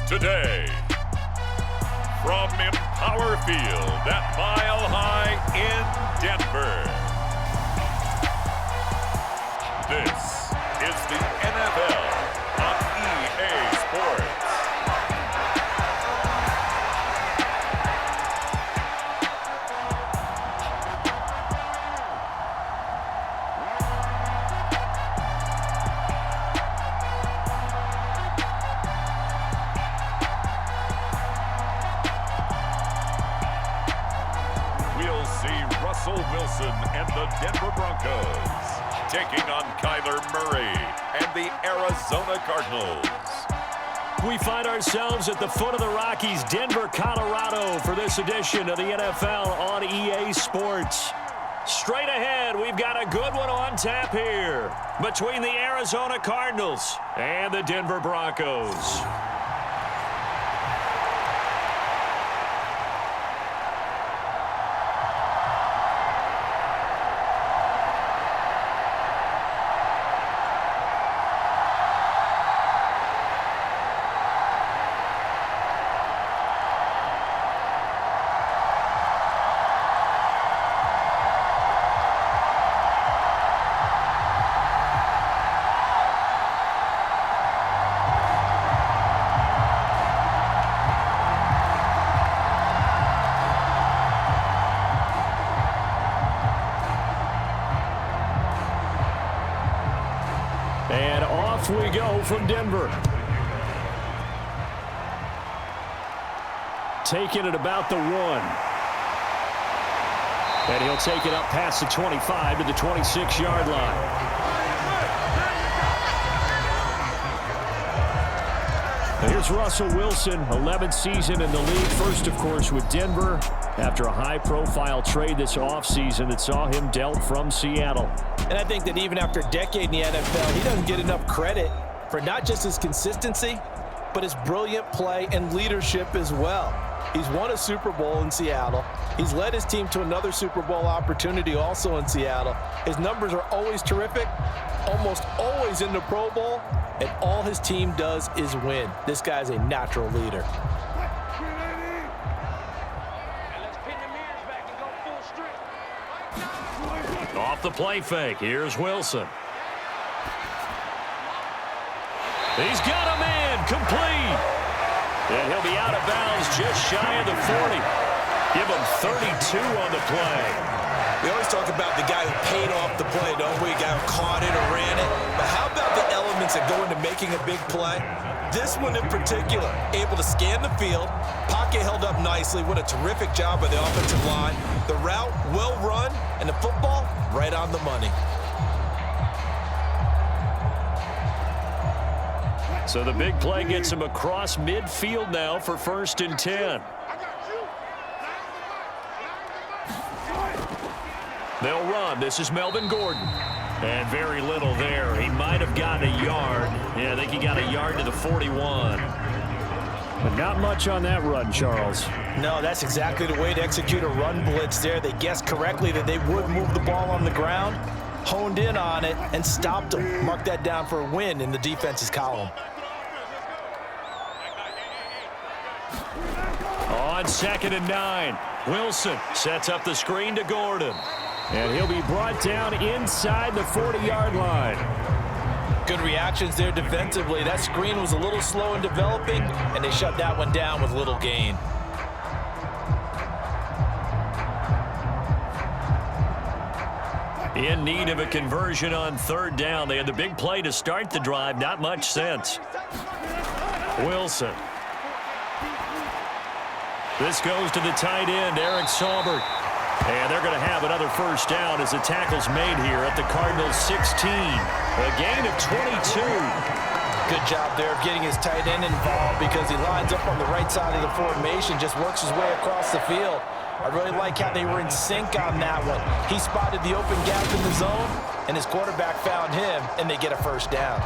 today. From Empower Field at Mile High in Denver. This is the NFL on EA Sports. We'll see Russell Wilson and the Denver Broncos taking on Kyler Murray and the Arizona Cardinals. We find ourselves at the foot of the Rockies, Denver, Colorado, for this edition of the NFL on EA Sports. Straight ahead, we've got a good one on tap here between the Arizona Cardinals and the Denver Broncos. And off we go from Denver. Taking it about the 1. And he'll take it up past the 25 to the 26-yard line. Here's Russell Wilson, 11th season in the league. First, of course, with Denver after a high-profile trade this offseason that saw him dealt from Seattle. And I think that even after a decade in the NFL, he doesn't get enough credit for not just his consistency, but his brilliant play and leadership as well. He's won a Super Bowl in Seattle. He's led his team to another Super Bowl opportunity also in Seattle. His numbers are always terrific, almost always in the Pro Bowl, and all his team does is win. This guy's a natural leader. Off the play fake, here's Wilson. He's got a man, complete. And he'll be out of bounds just shy of the 40. Give him 32 on the play. We always talk about the guy who paid off the play, don't we? The guy who caught it or ran it. But how about the elements that go into making a big play? This one in particular, able to scan the field, pocket held up nicely. What a terrific job by the offensive line. The route, well run, and the football, right on the money. So the big play gets him across midfield now for 1st and 10. They'll run. This is Melvin Gordon. And very little there. He might have gotten a yard. Yeah, I think he got a yard to the 41. But not much on that run, Charles. No, that's exactly the way to execute a run blitz there. They guessed correctly that they would move the ball on the ground, honed in on it, and stopped them. Mark that down for a win in the defense's column. On 2nd and 9, Wilson sets up the screen to Gordon. And he'll be brought down inside the 40-yard line. Good reactions there defensively. That screen was a little slow in developing, and they shut that one down with little gain. In need of a conversion on 3rd down. They had the big play to start the drive. Not much sense. Wilson. This goes to the tight end, Eric Saubert. And they're going to have another 1st down as the tackle's made here at the Cardinals 16. A gain of 22. Good job there of getting his tight end involved because he lines up on the right side of the formation, just works his way across the field. I really like how they were in sync on that one. He spotted the open gap in the zone, and his quarterback found him, and they get a 1st down.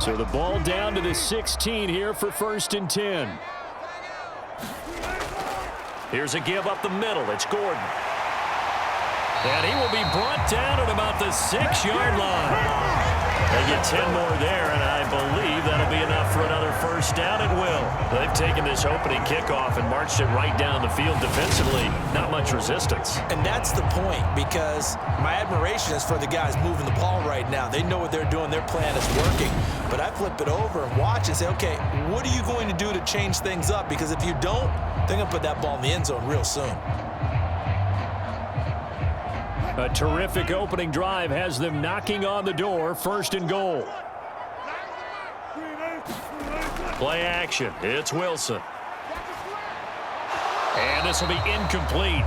So the ball down to the 16 here for 1st and 10. Here's a give up the middle. It's Gordon. And he will be brought down at about the 6-yard line. They get 10 more there, and I believe that'll be enough for another first down at will. They've taken this opening kickoff and marched it right down the field defensively. Not much resistance. And that's the point, because my admiration is for the guys moving the ball right now. They know what they're doing. Their plan is working. But I flip it over and watch and say, okay, what are you going to do to change things up? Because if you don't, they're going to put that ball in the end zone real soon. A terrific opening drive has them knocking on the door. 1st and goal. Play action. It's Wilson. And this will be incomplete.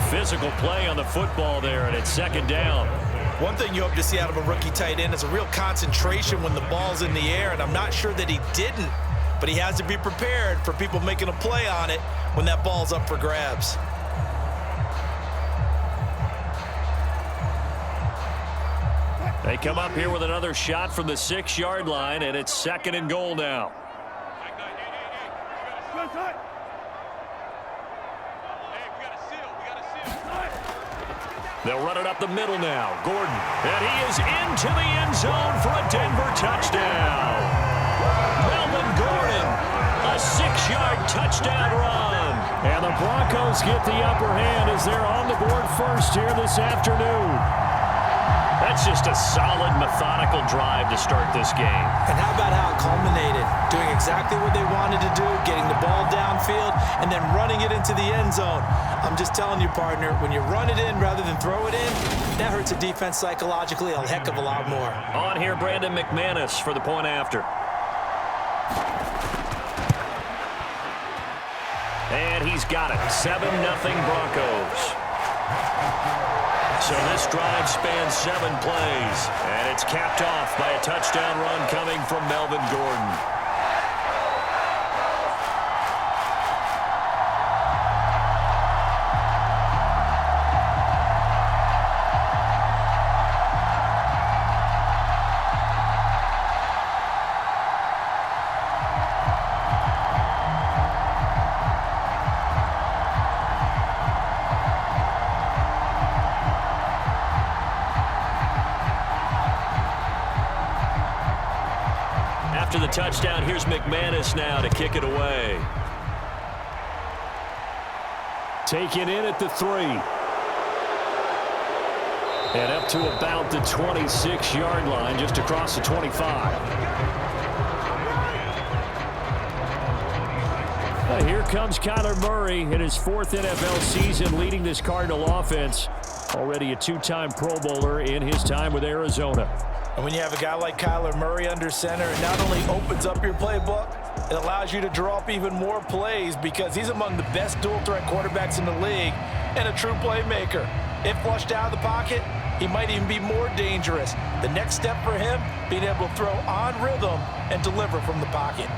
Physical play on the football there, and it's 2nd down. One thing you hope to see out of a rookie tight end is a real concentration when the ball's in the air, and I'm not sure that he didn't, but he has to be prepared for people making a play on it when that ball's up for grabs. They come up here with another shot from the 6-yard line, and it's 2nd and goal now. They'll run it up the middle now. Gordon, and he is into the end zone for a Denver touchdown. Melvin Gordon, a 6-yard touchdown run. And the Broncos get the upper hand as they're on the board first here this afternoon. That's just a solid, methodical drive to start this game. And how about how it culminated? Doing exactly what they wanted to do, getting the ball downfield, and then running it into the end zone. I'm just telling you, partner, when you run it in rather than throw it in, that hurts a defense psychologically a heck of a lot more. On here, Brandon McManus for the point after. And he's got it. 7-0 Broncos. So this drive spans 7 plays, and it's capped off by a touchdown run coming from Melvin Gordon. After the touchdown, here's McManus now to kick it away. Taken in at the 3. And up to about the 26-yard line, just across the 25. Here comes Kyler Murray in his 4th NFL season leading this Cardinal offense. Already a 2-time Pro Bowler in his time with Arizona. And when you have a guy like Kyler Murray under center, it not only opens up your playbook, it allows you to draw up even more plays because he's among the best dual-threat quarterbacks in the league and a true playmaker. If flushed out of the pocket, he might even be more dangerous. The next step for him, being able to throw on rhythm and deliver from the pocket.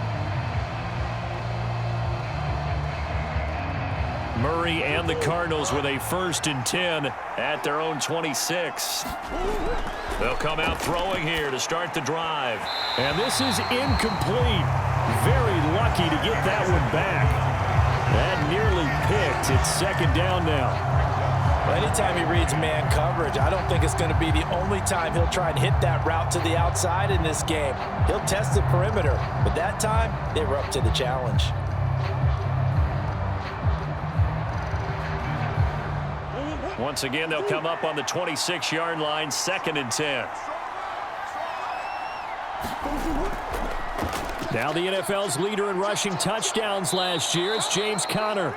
Murray and the Cardinals with a 1st and 10 at their own 26. They'll come out throwing here to start the drive. And this is incomplete. Very lucky to get that one back. That nearly picked. It's 2nd down now. Well, anytime he reads man coverage, I don't think it's going to be the only time he'll try and hit that route to the outside in this game. He'll test the perimeter, but that time, they were up to the challenge. Once again, they'll come up on the 26-yard line, 2nd and 10. Now the NFL's leader in rushing touchdowns last year, it's James Conner.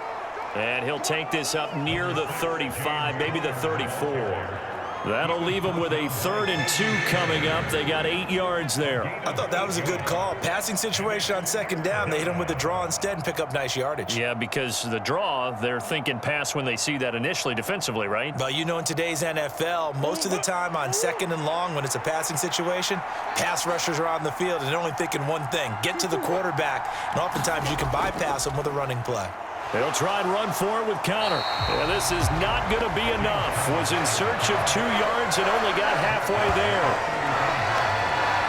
And he'll take this up near the 35, maybe the 34. That'll leave them with a 3rd and 2 coming up. They got 8 yards there. I thought that was a good call. Passing situation on 2nd down. They hit him with the draw instead and pick up nice yardage. Yeah, because the draw, they're thinking pass when they see that initially defensively, right? Well, you know, in today's NFL, most of the time on 2nd and long when it's a passing situation, pass rushers are on the field and they're only thinking one thing, get to the quarterback. And oftentimes you can bypass them with a running play. They'll try and run for it with Conner. And this is not going to be enough. Was in search of 2 yards and only got halfway there.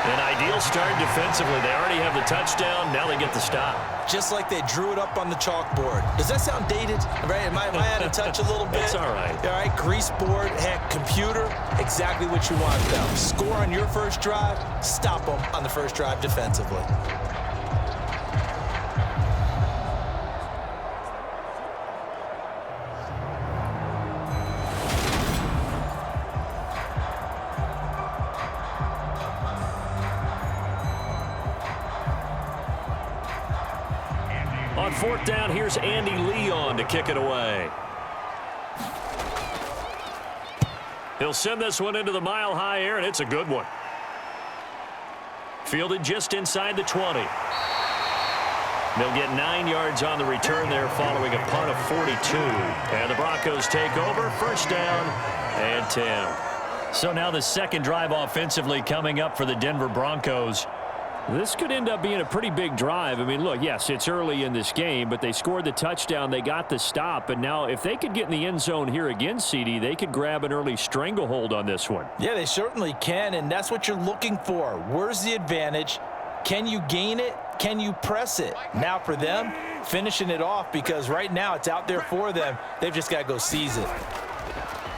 An ideal start defensively. They already have the touchdown. Now they get the stop. Just like they drew it up on the chalkboard. Does that sound dated? Right? Am I out of touch a little bit? It's all right. All right, grease board, heck, computer, exactly what you want, though. Score on your first drive, stop them on the first drive defensively. On fourth down, here's Andy Leon to kick it away. He'll send this one into the mile-high air, and it's a good one. Fielded just inside the 20. They'll get 9 yards on the return there following a punt of 42. And the Broncos take over, first down and 10. So now the second drive offensively coming up for the Denver Broncos. This could end up being a pretty big drive. I mean, look, yes, it's early in this game, but they scored the touchdown. They got the stop. And now if they could get in the end zone here again, CD, they could grab an early stranglehold on this one. Yeah, they certainly can, and that's what you're looking for. Where's the advantage? Can you gain it? Can you press it? Now for them, finishing it off, because right now it's out there for them. They've just got to go seize it.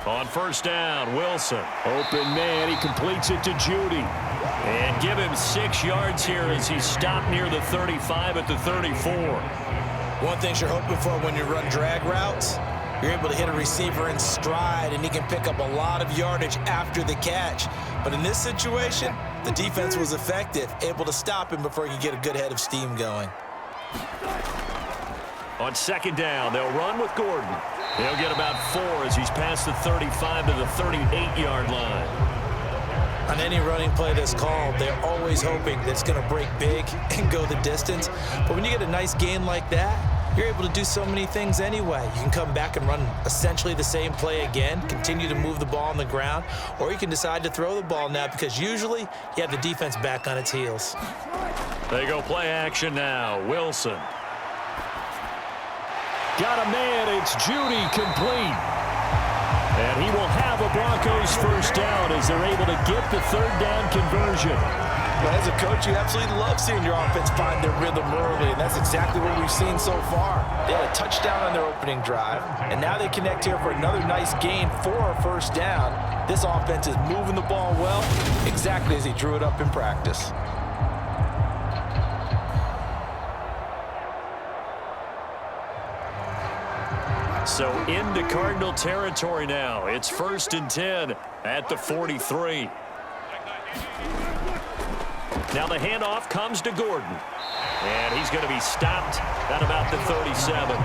On first down, Wilson. Open man, he completes it to Judy. And give him 6 yards here as he's stopped near the 35 at the 34. One thing you're hoping for when you run drag routes, you're able to hit a receiver in stride, and he can pick up a lot of yardage after the catch. But in this situation, the defense was effective, able to stop him before he could get a good head of steam going. On second down, they'll run with Gordon. They'll get about 4 as he's past the 35 to the 38-yard line. On any running play that's called, they're always hoping that it's going to break big and go the distance. But when you get a nice gain like that, you're able to do so many things anyway. You can come back and run essentially the same play again, continue to move the ball on the ground, or you can decide to throw the ball now because usually you have the defense back on its heels. They go play action now. Wilson. Got a man. It's Judy complete. And he will have a Broncos first down as they're able to get the third down conversion. Well, as a coach, you absolutely love seeing your offense find their rhythm early, and that's exactly what we've seen so far. They had a touchdown on their opening drive, and now they connect here for another nice gain for a first down. This offense is moving the ball well, exactly as he drew it up in practice. So into Cardinal territory now. It's 1st and 10 at the 43. Now the handoff comes to Gordon. And he's going to be stopped at about the 37.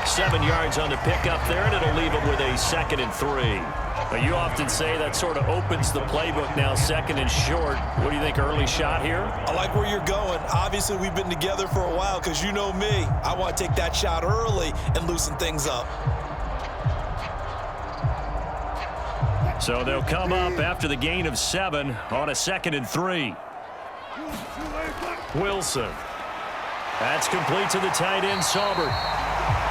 7 yards on the pickup there, and it'll leave him with a 2nd and 3. But you often say that sort of opens the playbook now, 2nd and short. What do you think, early shot here? I like where you're going. Obviously, we've been together for a while because you know me. I want to take that shot early and loosen things up. So they'll come up after the gain of 7 on a 2nd and 3. Wilson. That's complete to the tight end, Saubert.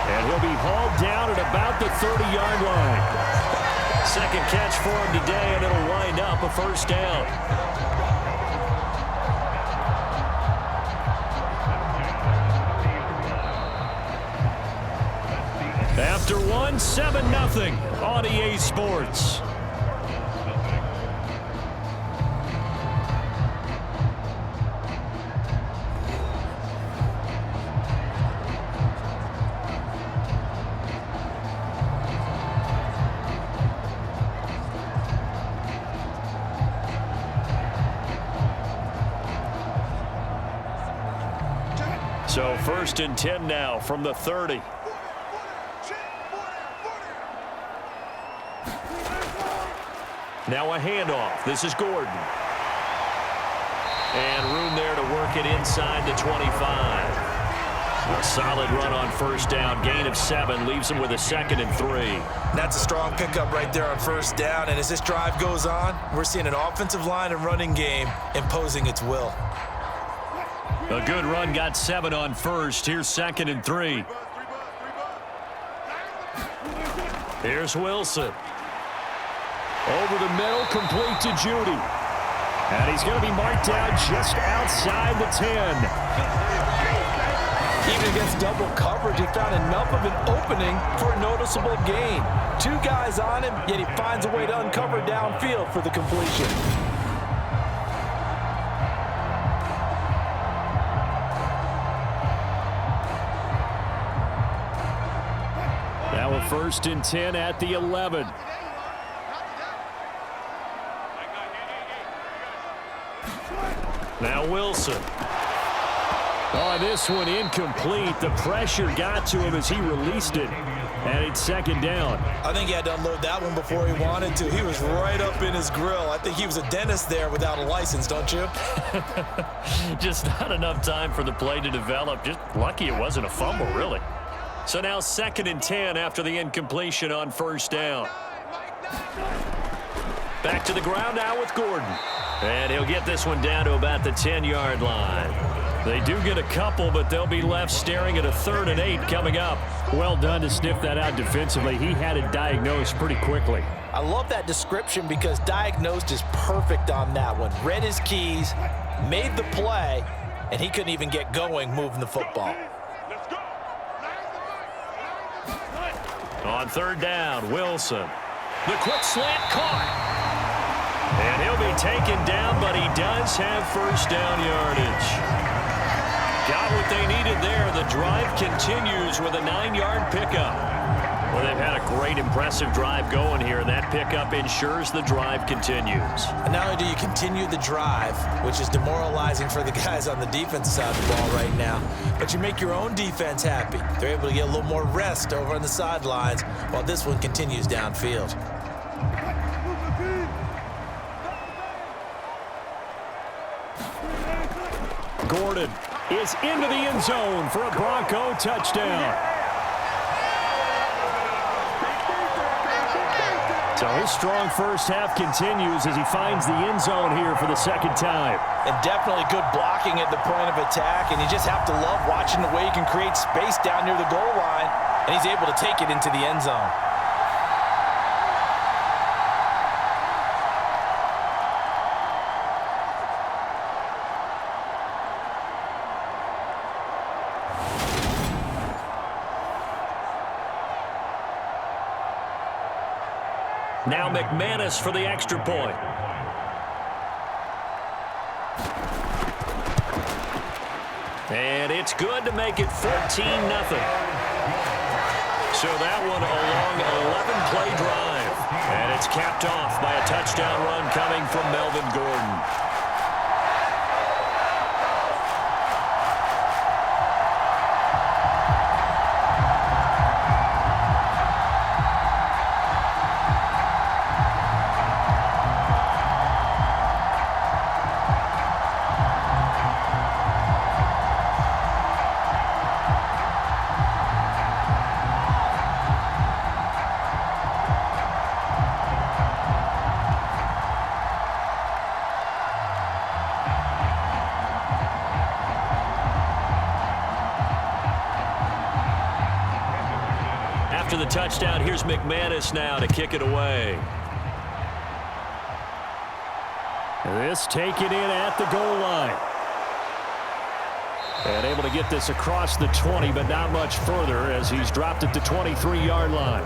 And he'll be hauled down at about the 30-yard line. Second catch for him today, and it'll wind up a first down. After one, 7-0 on EA Sports. So 1st and 10 now from the 30. Now a handoff. This is Gordon. And room there to work it inside the 25. A solid run on first down. Gain of 7 leaves him with a 2nd and 3. That's a strong pickup right there on first down. And as this drive goes on, we're seeing an offensive line and running game imposing its will. A good run, got 7 on first. Here's 2nd and 3. Here's Wilson. Over the middle, complete to Judy. And he's going to be marked down just outside the 10. Even against double coverage, he found enough of an opening for a noticeable gain. 2 guys on him, yet he finds a way to uncover downfield for the completion. Now a 1st and 10 at the 11. Now Wilson. Oh, this one incomplete. The pressure got to him as he released it. And it's 2nd down. I think he had to unload that one before he wanted to. He was right up in his grill. I think he was a dentist there without a license, don't you? Just not enough time for the play to develop. Just lucky it wasn't a fumble, really. So now 2nd and 10 after the incompletion on 1st down. Back to the ground now with Gordon. And he'll get this one down to about the 10-yard line. They do get a couple, but they'll be left staring at a 3rd and 8 coming up. Well done to sniff that out defensively. He had it diagnosed pretty quickly. I love that description because diagnosed is perfect on that one. Read his keys, made the play, and he couldn't even get going moving the football. On 3rd down, Wilson. The quick slant caught. And he'll be taken down, but he does have 1st down yardage. Got what they needed there. The drive continues with a 9-yard pickup. Well, they've had a great, impressive drive going here, and that pickup ensures the drive continues. And not only do you continue the drive, which is demoralizing for the guys on the defense side of the ball right now, but you make your own defense happy. They're able to get a little more rest over on the sidelines while this one continues downfield. Gordon is into the end zone for a Bronco touchdown. So his strong first half continues as he finds the end zone here for the 2nd time. And definitely good blocking at the point of attack, and you just have to love watching the way he can create space down near the goal line, and he's able to take it into the end zone. Now McManus for the extra point. And it's good to make it 14-0. So that one a long 11-play drive. And it's capped off by a touchdown run coming from Melvin Gordon. After the touchdown, here's McManus now to kick it away. This taken in at the goal line. And able to get this across the 20, but not much further as he's dropped it to 23-yard line.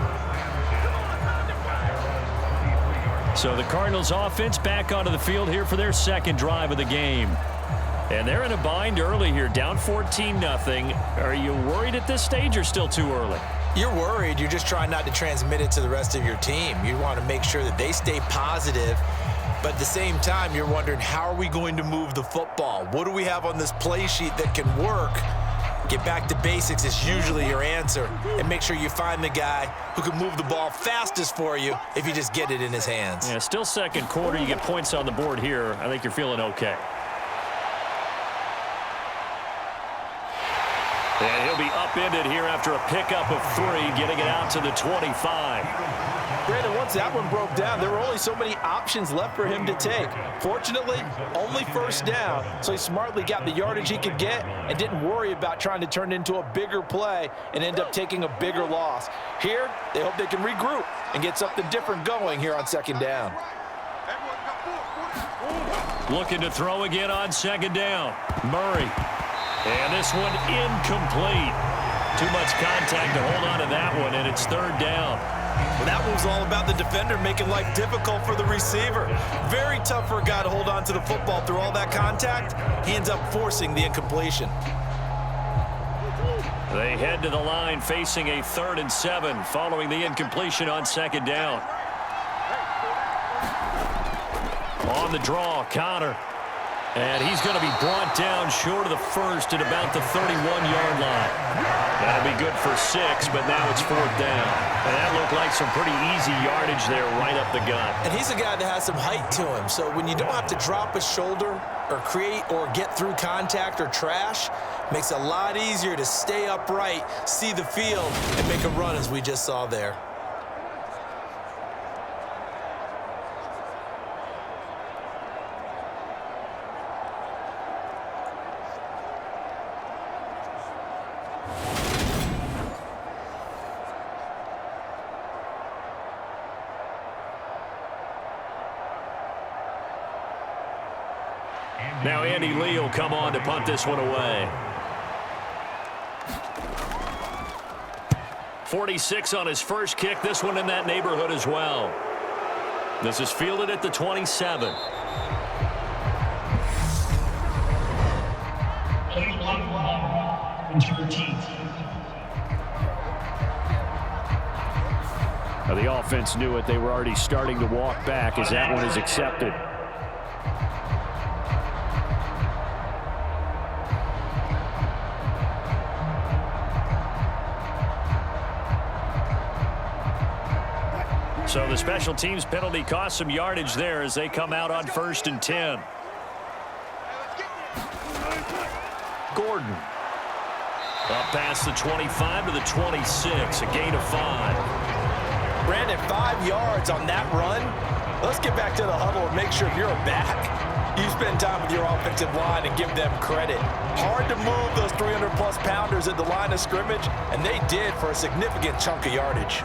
So the Cardinals offense back onto the field here for their 2nd drive of the game. And they're in a bind early here, down 14-0. Are you worried at this stage or still too early? You're worried. You're just trying not to transmit it to the rest of your team. You want to make sure that they stay positive, but at the same time, you're wondering, how are we going to move the football? What do we have on this play sheet that can work? Get back to basics is usually your answer, and make sure you find the guy who can move the ball fastest for you if you just get it in his hands. Yeah, still 2nd quarter. You get points on the board here. I think you're feeling okay. And he'll be upended here after a pickup of 3, getting it out to the 25. Brandon, once that one broke down, there were only so many options left for him to take. Fortunately, only 1st down, so he smartly got the yardage he could get and didn't worry about trying to turn it into a bigger play and end up taking a bigger loss. Here, they hope they can regroup and get something different going here on 2nd down. Looking to throw again on second down. Murray. And this one incomplete. Too much contact to hold on to that one, and it's third down. Well, that one was all about the defender making life difficult for the receiver. Very tough for a guy to hold on to the football through all that contact. He ends up forcing the incompletion. They head to the line facing a 3rd and 7 following the incompletion on second down. On the draw, Connor. And he's going to be brought down short of the first at about the 31-yard line. That'll be good for 6, but now it's 4th down. And that looked like some pretty easy yardage there right up the gut. And he's a guy that has some height to him, so when you don't have to drop a shoulder or create or get through contact or trash, makes it a lot easier to stay upright, see the field, and make a run as we just saw there. Now Andy Lee will come on to punt this one away. 46 on his first kick. This one in that neighborhood as well. This is fielded at the 27. Now the offense knew it. They were already starting to walk back as that one is accepted. So the special teams penalty cost some yardage there as they come out on 1st and 10. Gordon. Up past the 25 to the 26, a gain of 5. Brandon, 5 yards on that run. Let's get back to the huddle and make sure if you're a back, you spend time with your offensive line and give them credit. Hard to move those 300-plus pounders at the line of scrimmage, and they did for a significant chunk of yardage.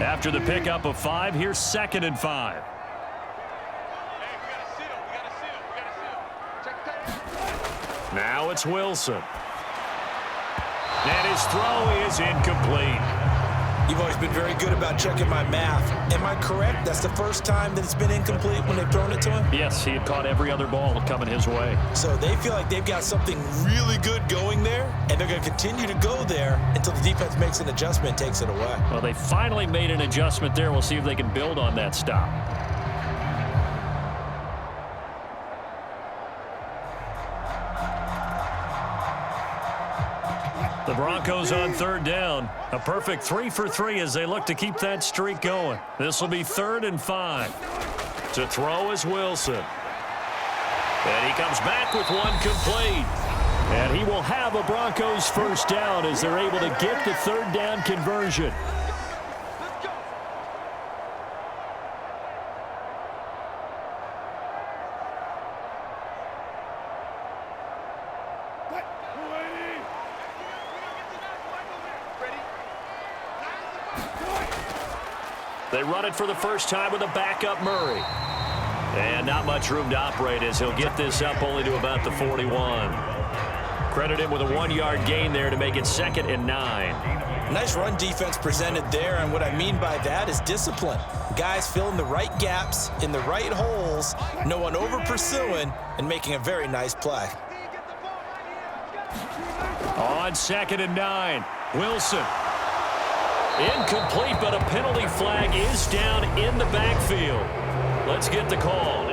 After the pickup of 5, here's 2nd and 5. Now it's Wilson. And his throw is incomplete. You've always been very good about checking my math. Am I correct? That's the first time that it's been incomplete when they've thrown it to him? Yes, he had caught every other ball coming his way. So they feel like they've got something really good going there, and they're going to continue to go there until the defense makes an adjustment and takes it away. Well, they finally made an adjustment there. We'll see if they can build on that stop. The Broncos on 3rd down. A perfect 3 for 3 as they look to keep that streak going. This will be 3rd and 5. To throw is Wilson. And he comes back with one complete. And he will have a Broncos first down as they're able to get the 3rd down conversion. They run it for the first time with a backup Murray. And not much room to operate as he'll get this up only to about the 41. Credit him with a 1-yard gain there to make it 2nd and 9. Nice run defense presented there, and what I mean by that is discipline. Guys filling the right gaps in the right holes, no one over pursuing, and making a very nice play. On 2nd and 9, Wilson. Incomplete, but a penalty flag is down in the backfield. Let's get the call.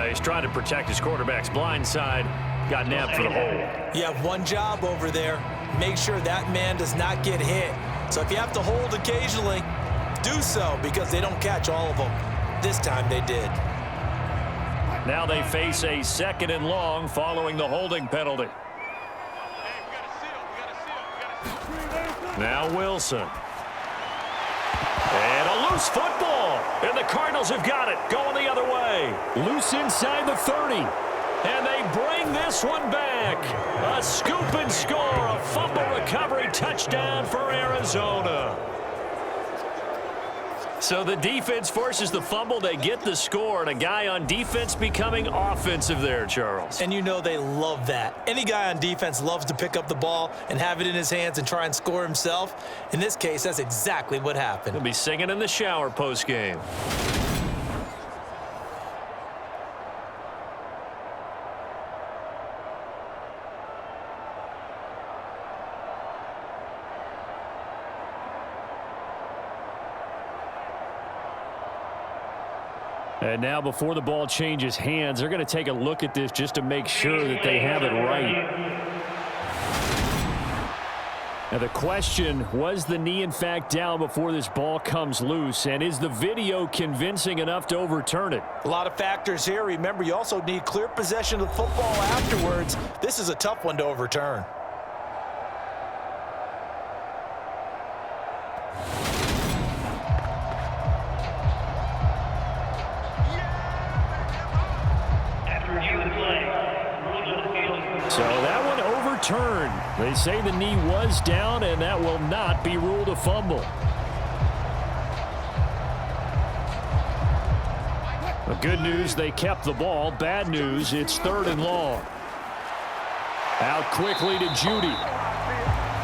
He's trying to protect his quarterback's blind side. Got nabbed for the hold. You have one job over there. Make sure that man does not get hit. So if you have to hold occasionally, do so because they don't catch all of them. This time they did. Now they face a 2nd and long following the holding penalty. Now Wilson. And a loose football. And the Cardinals have got it. Going the other way. Loose inside the 30. And they bring this one back. A scoop and score. A fumble recovery touchdown for Arizona. So the defense forces the fumble. They get the score. And a guy on defense becoming offensive there, Charles. And you know they love that. Any guy on defense loves to pick up the ball and have it in his hands and try and score himself. In this case, that's exactly what happened. He'll be singing in the shower post-game. And now before the ball changes hands, they're going to take a look at this just to make sure that they have it right. Now the question, was the knee in fact down before this ball comes loose? And is the video convincing enough to overturn it? A lot of factors here. Remember, you also need clear possession of the football afterwards. This is a tough one to overturn. So that one overturned. They say the knee was down, and that will not be ruled a fumble. The good news, they kept the ball. Bad news, it's 3rd and long. Out quickly to Judy.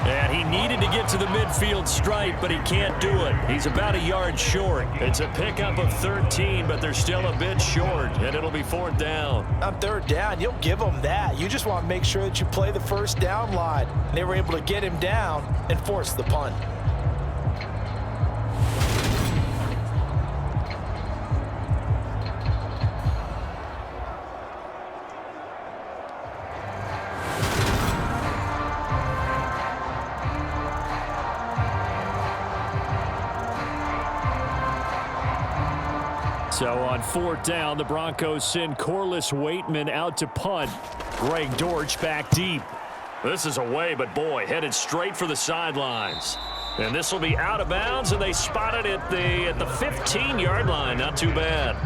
And he needed to get to the midfield stripe, but he can't do it. He's about a yard short. It's a pickup of 13, but they're still a bit short, and it'll be 4th down. On 3rd down, you'll give them that. You just want to make sure that you play the 1st down line. And they were able to get him down and force the punt. So on 4th down, the Broncos send Corliss Waitman out to punt. Greg Dortch back deep. This is away, but boy, headed straight for the sidelines. And this will be out of bounds, and they spot it at the 15-yard line. Not too bad.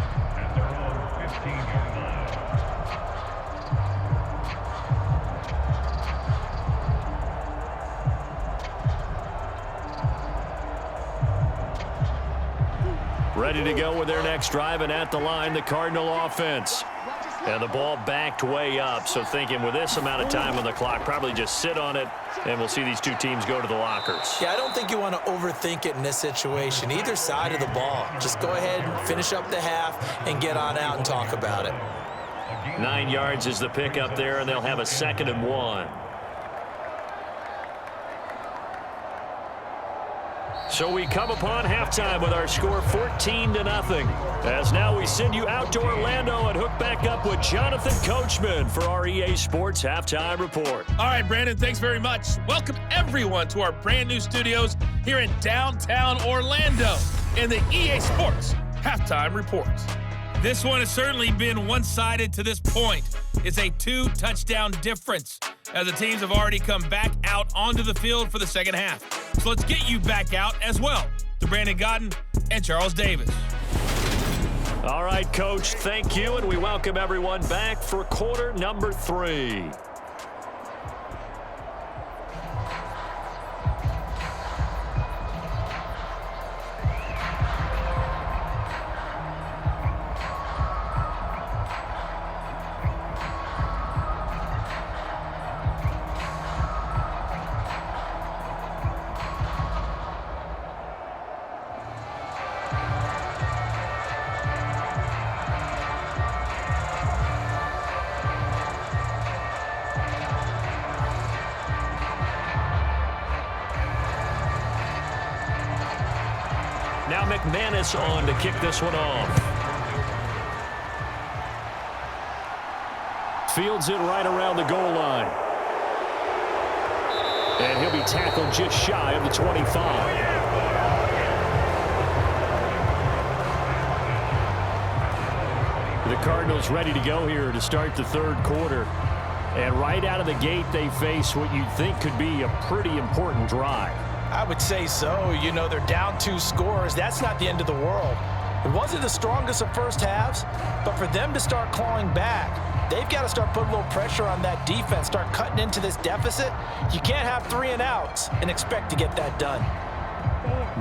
Ready to go with their next drive, and at the line, the Cardinal offense. And the ball backed way up, so thinking with this amount of time on the clock, probably just sit on it, and we'll see these two teams go to the lockers. Yeah, I don't think you want to overthink it in this situation. Either side of the ball. Just go ahead and finish up the half and get on out and talk about it. 9 yards is the pickup there, and they'll have a 2nd and 1. So we come upon halftime with our score 14-0. As now we send you out to Orlando and hook back up with Jonathan Coachman for our EA Sports Halftime Report. All right, Brandon, thanks very much. Welcome everyone to our brand new studios here in downtown Orlando in the EA Sports Halftime Report. This one has certainly been one-sided to this point. It's a 2-touchdown difference as the teams have already come back out onto the field for the second half. So let's get you back out as well to Brandon Godden and Charles Davis. All right, Coach, thank you, and we welcome everyone back for quarter number 3. Now McManus on to kick this one off. Fields it right around the goal line. And he'll be tackled just shy of the 25. The Cardinals ready to go here to start the 3rd quarter. And right out of the gate, they face what you'd think could be a pretty important drive. I would say so. You know, they're down 2 scores. That's not the end of the world. It wasn't the strongest of first halves, but for them to start clawing back, they've got to start putting a little pressure on that defense, start cutting into this deficit. You can't have 3 and outs and expect to get that done.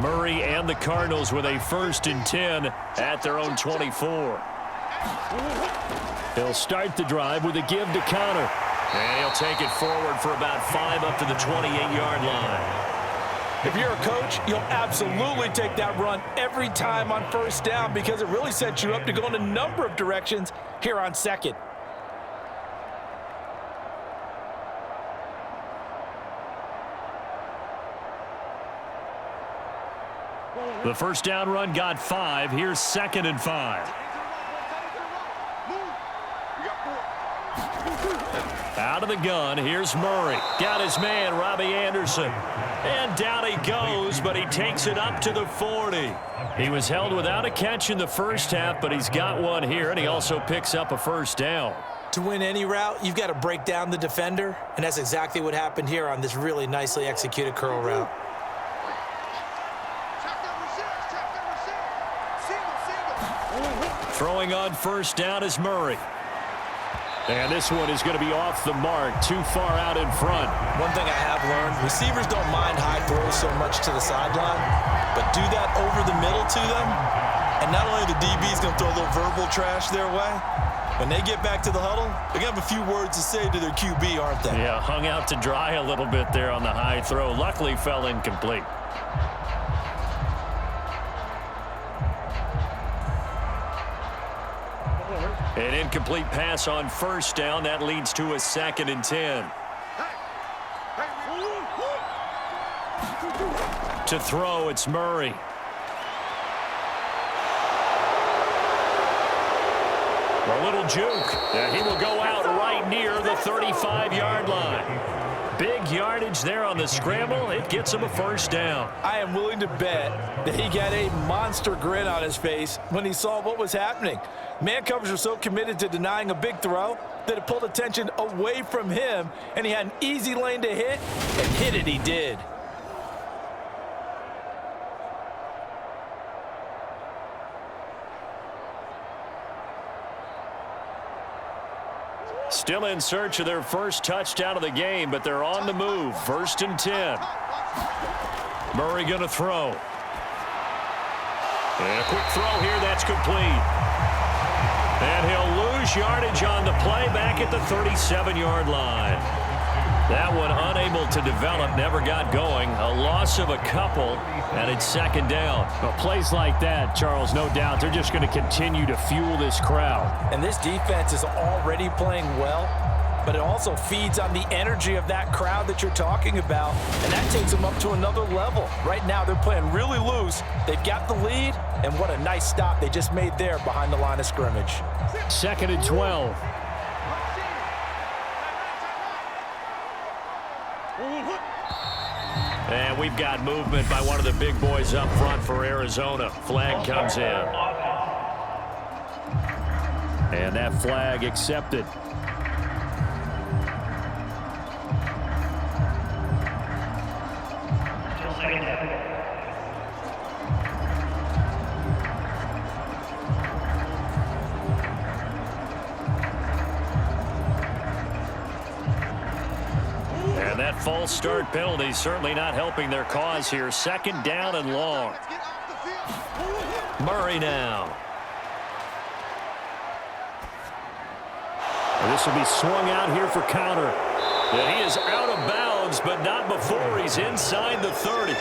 Murray and the Cardinals with a 1st and 10 at their own 24. He'll start the drive with a give to counter. And he'll take it forward for about 5 up to the 28-yard line. If you're a coach, you'll absolutely take that run every time on 1st down because it really sets you up to go in a number of directions here on 2nd. The 1st down run got 5. Here's 2nd and 5. Out of the gun, here's Murray. Got his man, Robbie Anderson. And down he goes, but he takes it up to the 40. He was held without a catch in the 1st half, but he's got one here, and he also picks up a 1st down. To win any route, you've got to break down the defender, and that's exactly what happened here on this really nicely executed curl route. Throwing on 1st down is Murray. And this one is going to be off the mark, too far out in front. One thing I have learned, receivers don't mind high throws so much to the sideline, but do that over the middle to them, and not only the DB's going to throw a little verbal trash their way, when they get back to the huddle, they're going to have a few words to say to their QB, aren't they? Yeah, hung out to dry a little bit there on the high throw. Luckily fell incomplete. An incomplete pass on 1st down. That leads to a 2nd and 10. To throw, it's Murray. A little juke. He will go out right near the 35-yard line. Big yardage there on the scramble. It gets him a 1st down. I am willing to bet that he got a monster grin on his face when he saw what was happening. Man coverage were so committed to denying a big throw that it pulled attention away from him, and he had an easy lane to hit, and hit it he did. Still in search of their 1st touchdown of the game, but they're on the move. 1st and 10. Murray going to throw. And a quick throw here. That's complete. And he'll lose yardage on the play back at the 37-yard line. That one unable to develop, never got going. A loss of a couple, and it's 2nd down. Well, plays like that, Charles, no doubt, they're just going to continue to fuel this crowd. And this defense is already playing well, but it also feeds on the energy of that crowd that you're talking about, and that takes them up to another level. Right now, they're playing really loose. They've got the lead, and what a nice stop they just made there behind the line of scrimmage. 2nd and 12. And we've got movement by one of the big boys up front for Arizona. Flag comes in. And that flag accepted. And that false start penalty certainly not helping their cause here. 2nd down and long. Murray now. And this will be swung out here for counter. And he is out of bounds, but not before he's inside the 30.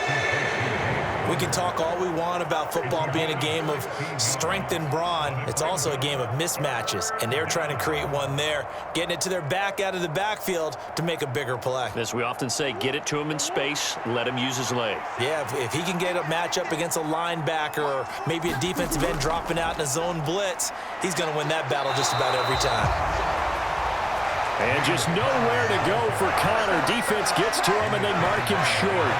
We can talk all we want about football being a game of strength and brawn. It's also a game of mismatches, and they're trying to create one there, getting it to their back out of the backfield to make a bigger play. As we often say, get it to him in space, let him use his leg. Yeah, if he can get a matchup against a linebacker or maybe a defensive end dropping out in a zone blitz, he's going to win that battle just about every time. And just nowhere to go for Connor. Defense gets to him, and they mark him short.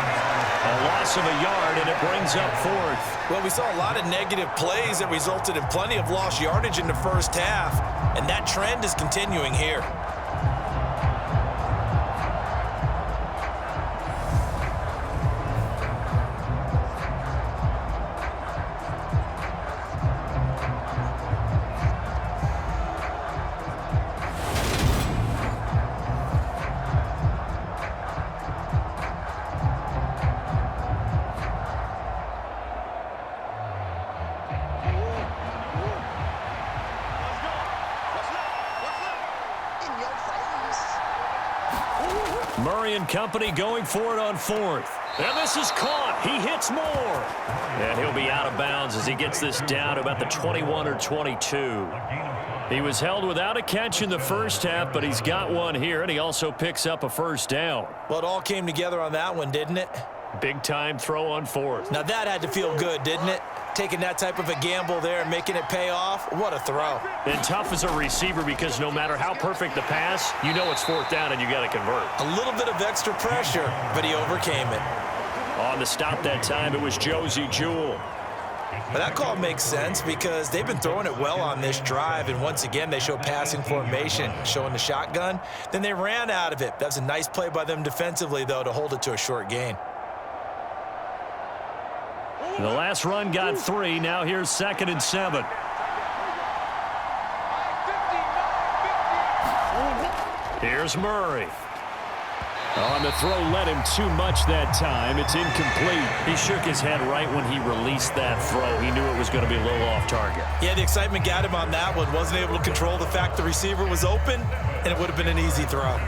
A loss of a yard, and it brings up 4th. Well, we saw a lot of negative plays that resulted in plenty of lost yardage in the 1st half, and that trend is continuing here. Murray and company going for it on fourth. And this is caught. He hits more. And he'll be out of bounds as he gets this down to about the 21 or 22. He was held without a catch in the first half, but he's got one here, and he also picks up a first down. Well, it all came together on that one, didn't it? Big-time throw on fourth. Now that had to feel good, didn't it? Taking that type of a gamble there and making it pay off. What a throw. And tough as a receiver because no matter how perfect the pass, you know it's fourth down and you got to convert. A little bit of extra pressure, but he overcame it. On the stop that time, it was Josie Jewell. But that call makes sense because they've been throwing it well on this drive, and once again, they show passing formation, showing the shotgun. Then they ran out of it. That was a nice play by them defensively, though, to hold it to a short gain. The last run got 3. Now here's 2nd and 7. Here's Murray. On the throw, led him too much that time. It's incomplete. He shook his head right when he released that throw. He knew it was going to be a little off target. Yeah, the excitement got him on that one. Wasn't able to control the fact the receiver was open, and it would have been an easy throw.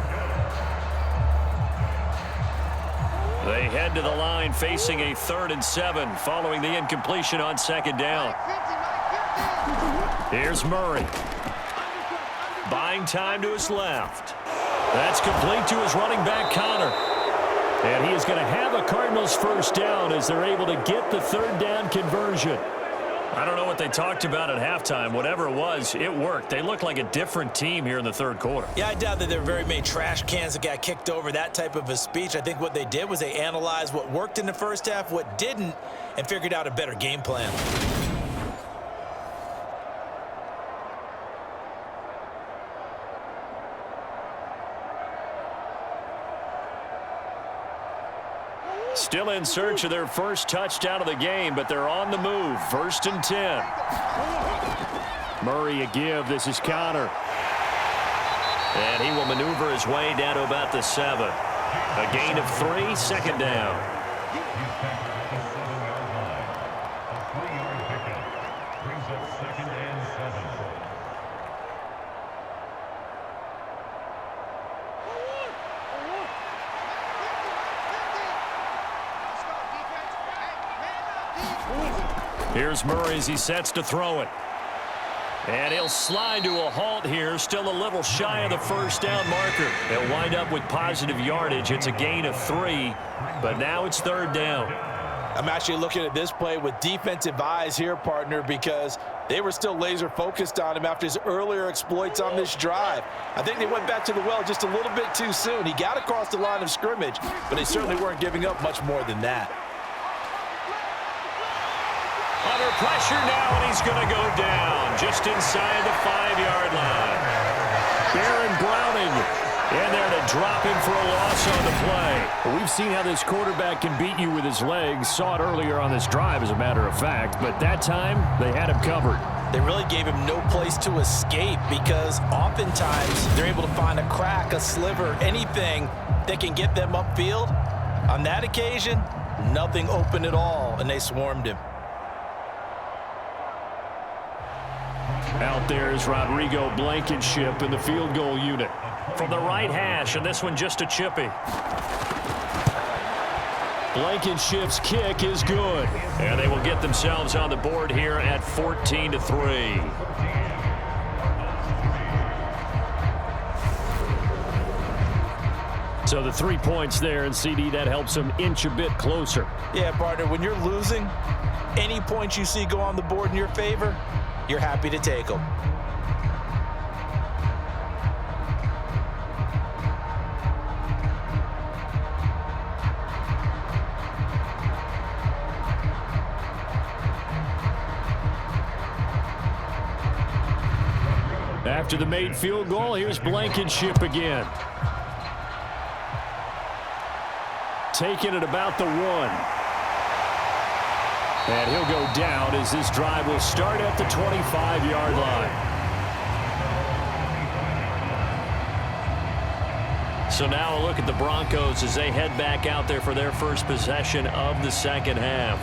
They head to the line facing a 3rd and 7 following the incompletion on 2nd down. Here's Murray. Buying time to his left. That's complete to his running back, Connor. And he is going to have a Cardinals first down as they're able to get the 3rd down conversion. I don't know what they talked about at halftime. Whatever it was, it worked. They look like a different team here in the 3rd quarter. Yeah, I doubt that there were very many trash cans that got kicked over, that type of a speech. I think what they did was they analyzed what worked in the first half, what didn't, and figured out a better game plan. Still in search of their first touchdown of the game, but they're on the move. 1st and 10. Murray a give. This is Connor. And he will maneuver his way down to about the 7. A gain of 3, 2nd down. Here's Murray as he sets to throw it. And he'll slide to a halt here, still a little shy of the first down marker. They'll wind up with positive yardage. It's a gain of 3, but now it's 3rd down. I'm actually looking at this play with defensive eyes here, partner, because they were still laser focused on him after his earlier exploits on this drive. I think they went back to the well just a little bit too soon. He got across the line of scrimmage, but they certainly weren't giving up much more than that. Under pressure now, and he's going to go down just inside the 5-yard line. Baron Browning in there to drop him for a loss on the play. Well, we've seen how this quarterback can beat you with his legs. Saw it earlier on this drive, as a matter of fact. But that time, they had him covered. They really gave him no place to escape because oftentimes they're able to find a crack, a sliver, anything that can get them upfield. On that occasion, nothing open at all, and they swarmed him. Out there is Rodrigo Blankenship in the field goal unit. From the right hash, and this one just a chippy. Blankenship's kick is good. And they will get themselves on the board here at 14-3. So the 3 points there, and CD, that helps them inch a bit closer. Yeah, partner, when you're losing, any points you see go on the board in your favor, you're happy to take them. After the made field goal, here's Blankenship again. Taking it about the 1. And he'll go down as this drive will start at the 25-yard line. So now a look at the Broncos as they head back out there for their first possession of the 2nd half.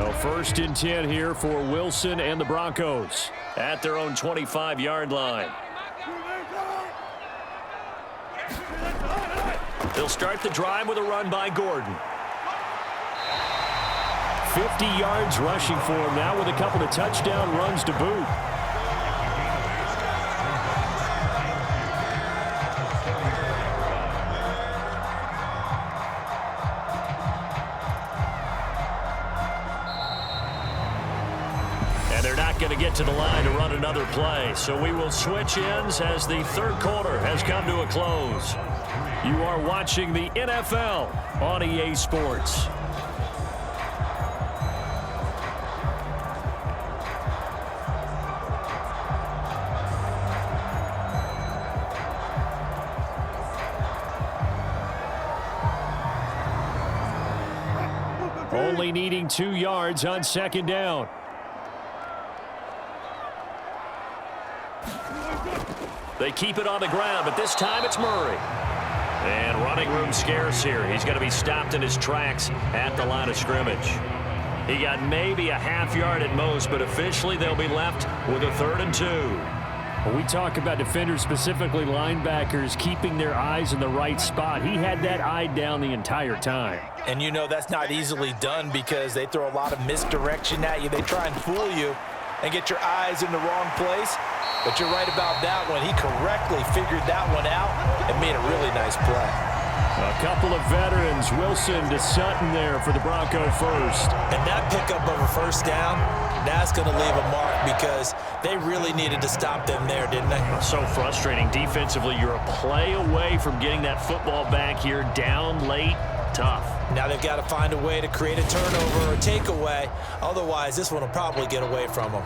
So 1st and 10 here for Wilson and the Broncos at their own 25-yard line. They'll start the drive with a run by Gordon. 50 yards rushing for him now with a couple of touchdown runs to boot. And they're not going to get to the line to run another play. So we will switch ends as the third quarter has come to a close. You are watching the NFL on EA Sports. Only needing 2 yards on 2nd down. They keep it on the ground, but this time it's Murray. And running room scarce here. He's going to be stopped in his tracks at the line of scrimmage. He got maybe a half yard at most, but officially they'll be left with a 3rd and 2. When we talk about defenders, specifically linebackers, keeping their eyes in the right spot, he had that eye down the entire time. And you know that's not easily done because they throw a lot of misdirection at you. They try and fool you and get your eyes in the wrong place. But you're right about that one. He correctly figured that one out and made a really nice play. A couple of veterans, Wilson to Sutton there for the Bronco first. And that pickup of a 1st down, that's going to leave a mark because they really needed to stop them there, didn't they? So frustrating. Defensively, you're a play away from getting that football back here down late. Tough. Now they've got to find a way to create a turnover or takeaway. Otherwise, this one will probably get away from them.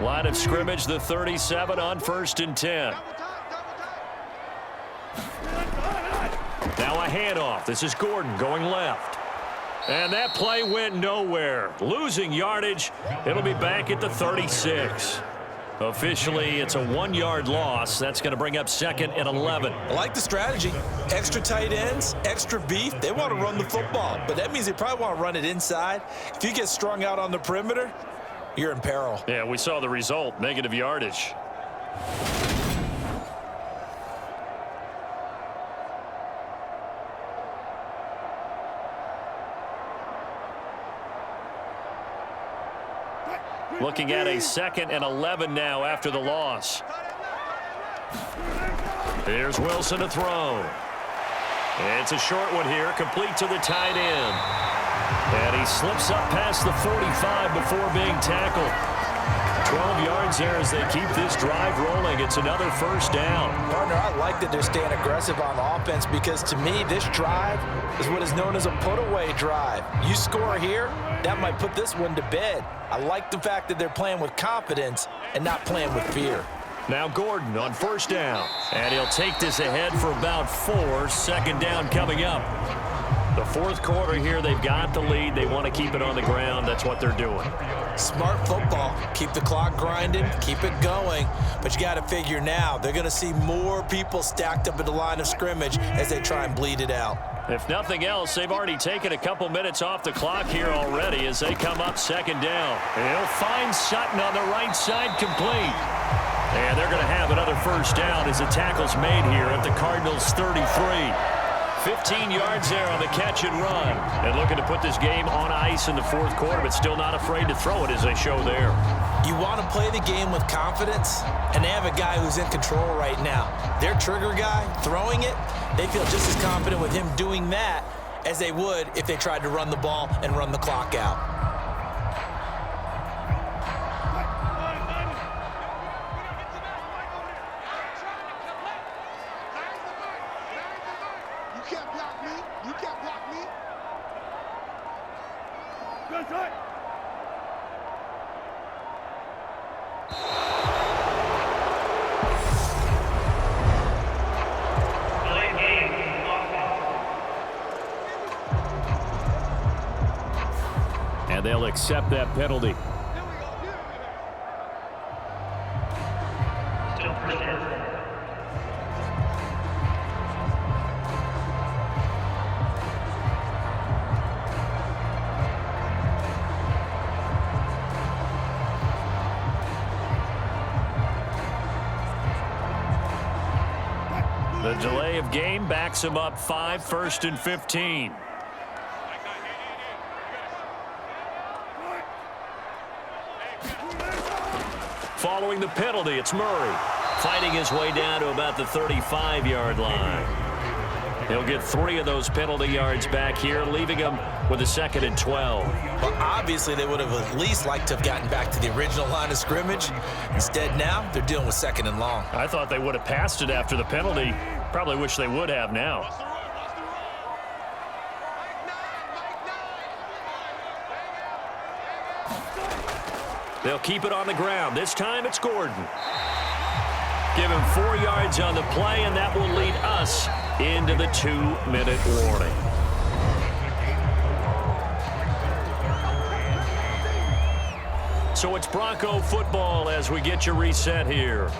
Line of scrimmage, the 37 on 1st and 10. Now a handoff. This is Gordon going left. And that play went nowhere. Losing yardage. It'll be back at the 36. Officially, it's a 1-yard loss. That's going to bring up 2nd and 11. I like the strategy. Extra tight ends, extra beef. They want to run the football, but that means they probably want to run it inside. If you get strung out on the perimeter, you're in peril. Yeah, we saw the result, negative yardage. Looking at a 2nd and 11 now after the loss. Here's Wilson to throw. It's a short one here, complete to the tight end. And he slips up past the 45 before being tackled. 12 yards there as they keep this drive rolling. It's another 1st down. Partner, I like that they're staying aggressive on offense because to me, this drive is what is known as a put-away drive. You score here, that might put this one to bed. I like the fact that they're playing with confidence and not playing with fear. Now Gordon on 1st down. And he'll take this ahead for about 4. 2nd down coming up. The 4th quarter here, they've got the lead. They want to keep it on the ground. That's what they're doing. Smart football. Keep the clock grinding. Keep it going. But you got to figure now, they're going to see more people stacked up at the line of scrimmage as they try and bleed it out. If nothing else, they've already taken a couple minutes off the clock here already as they come up 2nd down. And he'll find Sutton on the right side complete. And they're going to have another 1st down as the tackle's made here at the Cardinals 33. 15 yards there on the catch and run. And looking to put this game on ice in the 4th quarter, but still not afraid to throw it as they show there. You want to play the game with confidence, and they have a guy who's in control right now. Their trigger guy throwing it, they feel just as confident with him doing that as they would if they tried to run the ball and run the clock out. And they'll accept that penalty. The delay of game backs him up 5, 1st and 15. Following the penalty, it's Murray. Fighting his way down to about the 35-yard line. He'll get 3 of those penalty yards back here, leaving him with a 2nd and 12. Well, obviously, they would have at least liked to have gotten back to the original line of scrimmage. Instead, now they're dealing with 2nd and long. I thought they would have passed it after the penalty. Probably wish they would have now. They'll keep it on the ground. This time it's Gordon. Give him 4 yards on the play, and that will lead us into the 2-minute warning. So it's Bronco football as we get you reset here.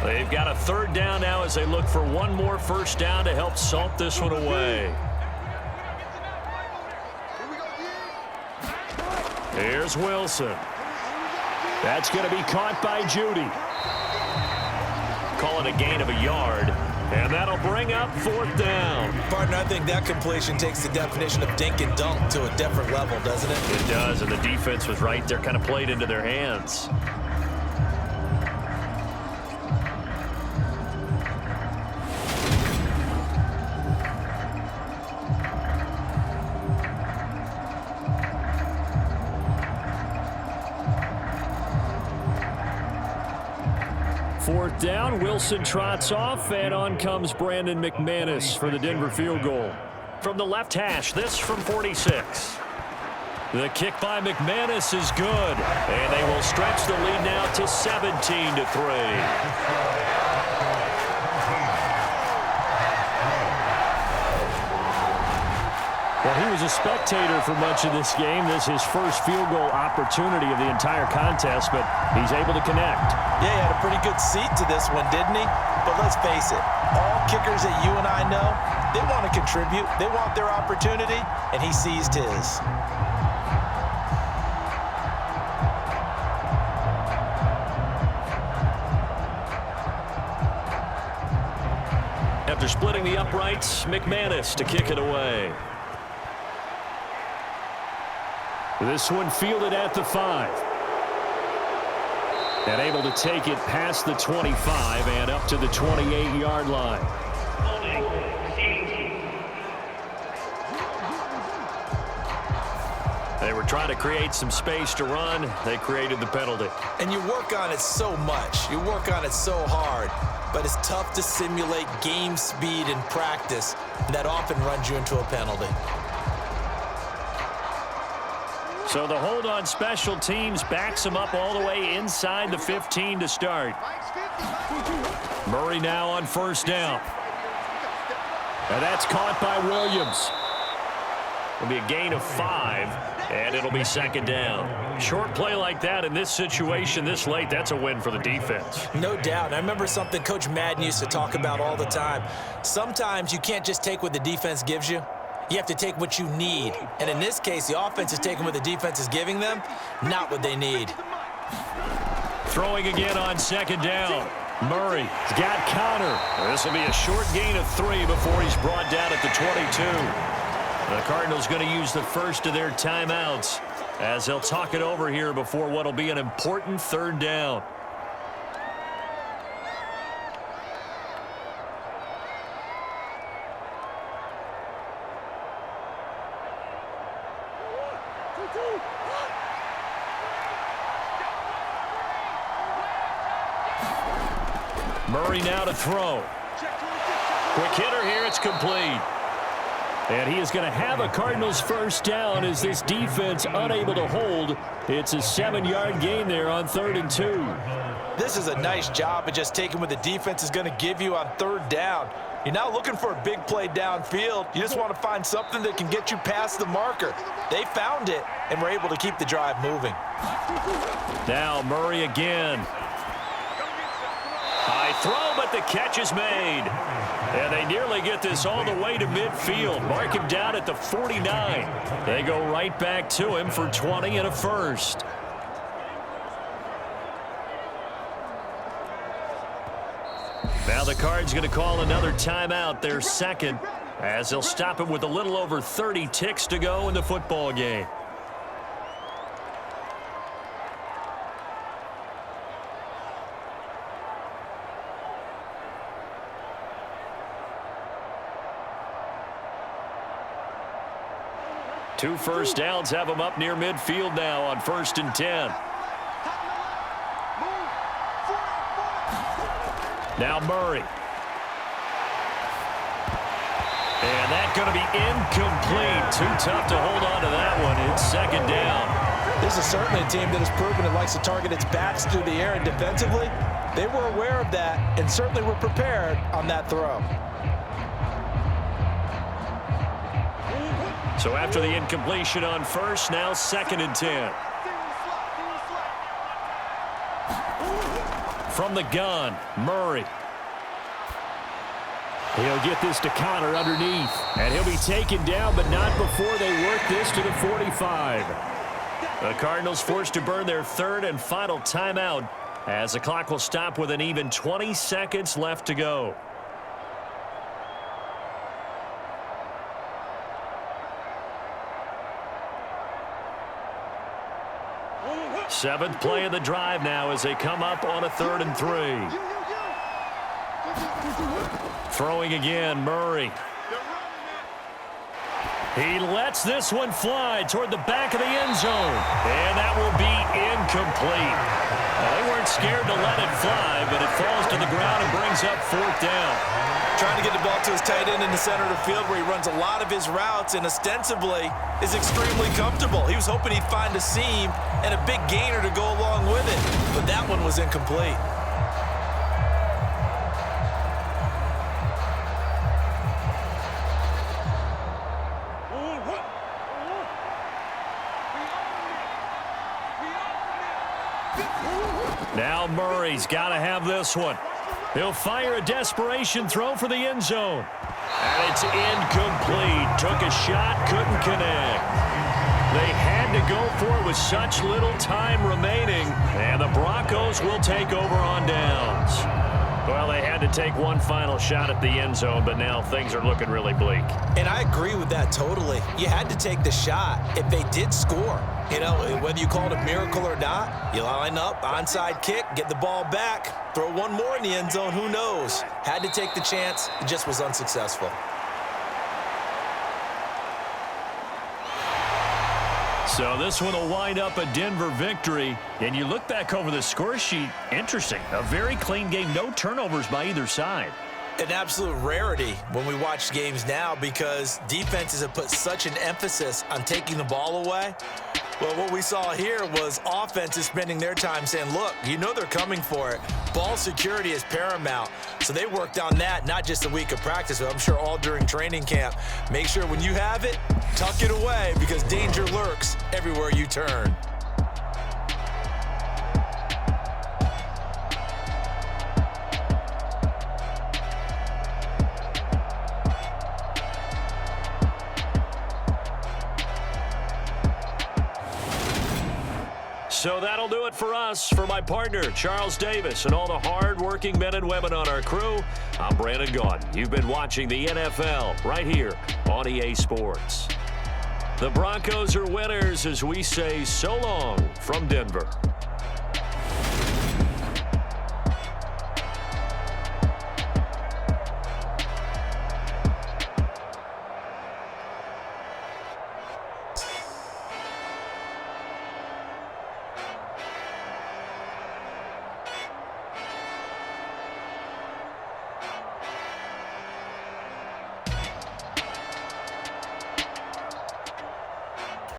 They've got a 3rd down now as they look for one more 1st down to help salt this one away. Here's Wilson. That's going to be caught by Judy. Call it a gain of a yard, and that'll bring up 4th down. Partner, I think that completion takes the definition of dink and dunk to a different level, doesn't it? It does, and the defense was right there, kind of played into their hands. Fourth down, Wilson trots off, and on comes Brandon McManus for the Denver field goal. From the left hash, this from 46. The kick by McManus is good, and they will stretch the lead now to 17-3. Well, he was a spectator for much of this game. This is his first field goal opportunity of the entire contest, but he's able to connect. Yeah, he had a pretty good seat to this one, didn't he? But let's face it, all kickers that you and I know, they want to contribute. They want their opportunity, and he seized his. After splitting the uprights, McManus to kick it away. This one fielded at the 5. And able to take it past the 25 and up to the 28-yard line. They were trying to create some space to run. They created the penalty. And you work on it so much. You work on it so hard. But it's tough to simulate game speed in practice. And that often runs you into a penalty. So the hold on special teams backs him up all the way inside the 15 to start. Murray now on 1st down. And that's caught by Williams. It'll be a gain of 5, and it'll be 2nd down. Short play like that in this situation this late, that's a win for the defense. No doubt. I remember something Coach Madden used to talk about all the time. Sometimes you can't just take what the defense gives you. You have to take what you need. And in this case, the offense is taking what the defense is giving them, not what they need. Throwing again on 2nd down. Murray's got Connor. This will be a short gain of 3 before he's brought down at the 22. The Cardinals going to use the first of their timeouts as they'll talk it over here before what will be an important 3rd down. Murray now to throw. Quick hitter here, it's complete. And he is going to have a Cardinals 1st down as this defense unable to hold. It's a 7-yard gain there on 3rd and 2. This is a nice job of just taking what the defense is going to give you on 3rd down. You're not looking for a big play downfield. You just want to find something that can get you past the marker. They found it and were able to keep the drive moving. Now Murray again. High throw, but the catch is made. And they nearly get this all the way to midfield. Mark him down at the 49. They go right back to him for 20 and a 1st. Now the Cards going to call another timeout, their second, as they'll stop it with a little over 30 ticks to go in the football game. Two first downs have them up near midfield now on 1st and 10. Now Murray. And that's going to be incomplete. Too tough to hold on to that one. It's 2nd down. This is certainly a team that has proven it likes to target its backs through the air, and defensively, they were aware of that and certainly were prepared on that throw. So after the incompletion on 1st, now 2nd and 10. From the gun, Murray. He'll get this to Connor underneath. And he'll be taken down, but not before they work this to the 45. The Cardinals forced to burn their 3rd and final timeout as the clock will stop with an even 20 seconds left to go. Seventh play of the drive now as they come up on a 3rd and 3. Throwing again, Murray. He lets this one fly toward the back of the end zone. And that will be incomplete. They weren't scared to let it fly, but it falls to the ground and brings up 4th down. Trying to get the ball to his tight end in the center of the field where he runs a lot of his routes and ostensibly is extremely comfortable. He was hoping he'd find a seam and a big gainer to go along with it, but that one was incomplete. Now Murray's got to have this one. He'll fire a desperation throw for the end zone. And it's incomplete. Took a shot, couldn't connect. They had to go for it with such little time remaining. And the Broncos will take over on downs. Well, they had to take one final shot at the end zone, but now things are looking really bleak. And I agree with that totally. You had to take the shot if they did score. You know, whether you call it a miracle or not, you line up, onside kick, get the ball back, throw one more in the end zone, who knows? Had to take the chance, it just was unsuccessful. So this one will wind up a Denver victory. And you look back over the score sheet, interesting. A very clean game, no turnovers by either side. An absolute rarity when we watch games now because defenses have put such an emphasis on taking the ball away. Well, what we saw here was offenses spending their time saying, look, you know they're coming for it. Ball security is paramount. So they worked on that, not just a week of practice, but I'm sure all during training camp. Make sure when you have it, tuck it away because danger lurks everywhere you turn. So that'll do it for us. For my partner, Charles Davis, and all the hard-working men and women on our crew, I'm Brandon Gaudin. You've been watching the NFL right here on EA Sports. The Broncos are winners as we say so long from Denver.